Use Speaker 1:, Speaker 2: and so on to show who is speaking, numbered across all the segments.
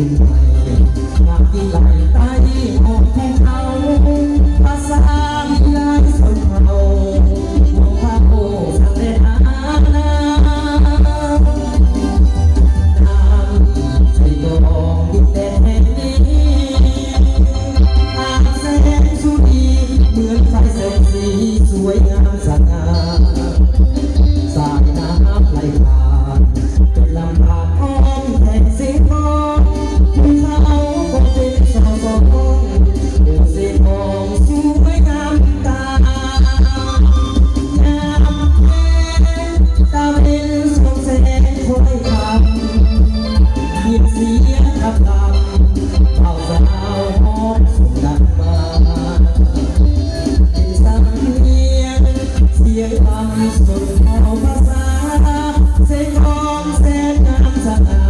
Speaker 1: ดินไทยงามที่ไหลใต้ออกแทงเขาภาษาวิไลสนเผ่ามองพาโอสังเดชอาณาใส่ดอกดินแดนแห่งนี้อาแสงสุรีเหมือนไฟแสงสีสวยงามสง่าสายน้ำไหลผ่านเป็นลำธารอ้อมแห่งสีทองภูเขาคงเป็นสองสองดูสีทองสวยงามตางามแท้ตาเป็นสองแสงคอยคำยินเสียงขับลำเอาสาวหอมสุดดังมาเป็นสำเนียงเสียงคำสุดเอาภาษาเสียงของแสนงามสง่า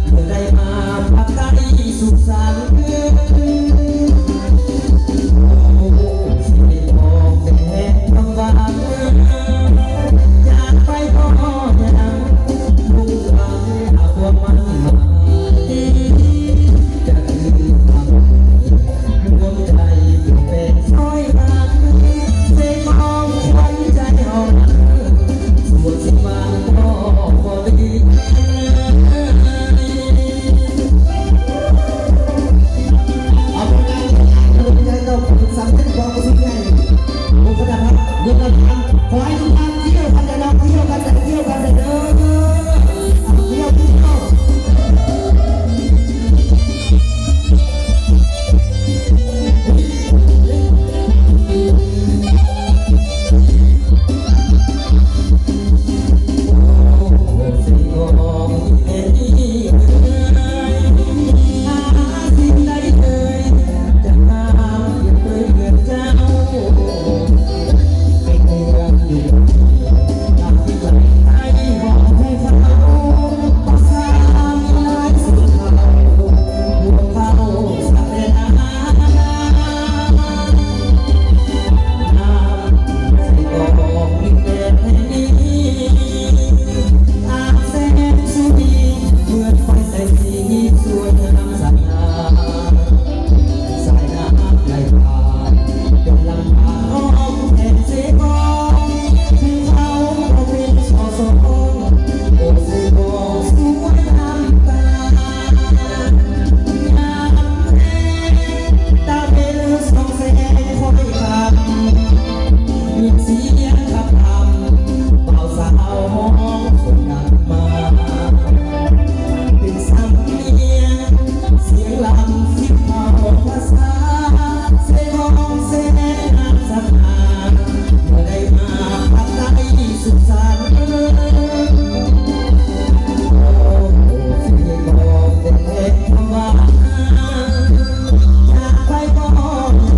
Speaker 1: เมื่อได้มาพักใต้สุขสันต์โอ้เสียงทองแดงคำหวานจากไปก็ยังมุ่งหวังหาความมั่นหมายจะคือทำหัวใจอยู่เป็นช้อยรักเสียงของขวัญใจเอารักส่วนสิ่งบางก็พอดีเอาไปงานเราไม่ได้ต้องฝึกซ้ำเต้นความรู้สึกไงโอ้ขนาดนั้นเดี๋ยวกันขอให้ทุกท่านเที่ยวกันนะเที่ยวกันแต่เที่ยวกันแต่เด้อเที่ยวเที่ยว สิ่งของที่เป็นที่หาสิ่งใดเลยจะหาเพียงเพื่อนเจ้าเป็นเรื่องดีทำที่ไหลใต้บอกให้เขาภาษาวิไลสุดเขาดวงเขาสักแต่อาณาสิ่งของที่เป็นแห่งนี้อาแสงสุรีเหมือนไฟแสงสีสวยงามสง่าสายน้ำไหลผ่านเป็นลำธารอ้อมแห่งสีทองภูเขาก็เป็นช่อสองโอ้สีทองสวยงามตางามแท้ตาเป็นสองแสงคอยคำมีเสียงขับลำเบาสาวหอมสวยงามมาเป็นสำเนียงเสียงลำที่เผาภาษาเสียงของแสนงามสง่าเมื่อได้มาพักใต้สุขสันต์โอ้เสียงของเด็กคำหวานจากไปก็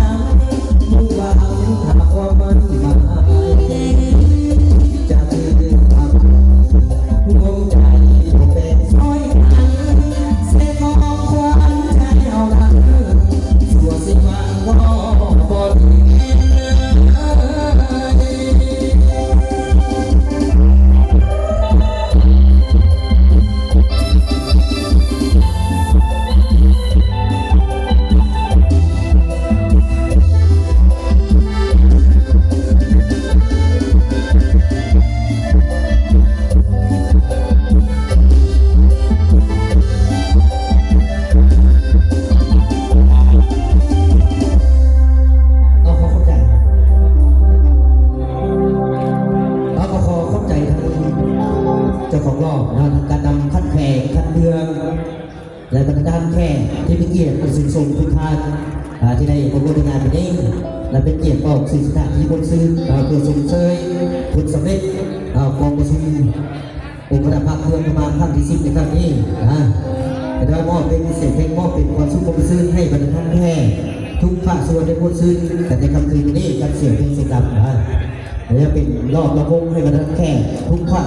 Speaker 1: ยังมุ่งหวังหาความมั่นหมายจะคือทำหัวใจเป็นช้อยกันเสียงของขวัญใจเอารักชั่วสิ่งบางก็บ่ดีเอาขอเข้าใจแล้วก็ขอเข้าใจทั้งเจ้าของรอบนะทั้งการนำขั้นแข่งขั้นเมืองและก็ทางด้านแข่งที่เป็นเกียรติเป็นสิ่งทรงคุณค่าที่ได้ประกวดงานเป็นเองและเป็นเกียรติต่อสิ่งสถานที่บนซื้อเพื่อส่งเสริมผลสำเร็จกองประชุมองค์คณะภาคเมืองประมาณครั้งที่10ในครั้งนี้นะแต่ได้มอบเป็นเสียงเพลงมอบเป็นความสุขบนซื้อให้บรรดาท่านแข่ทุกภาคส่วนในบนซื้อแต่ในคำคืนนี้กับเสียงเพลงเสียงดำนะและเป็นรอบระวงให้บรรดาท่านแข่ทุกภาค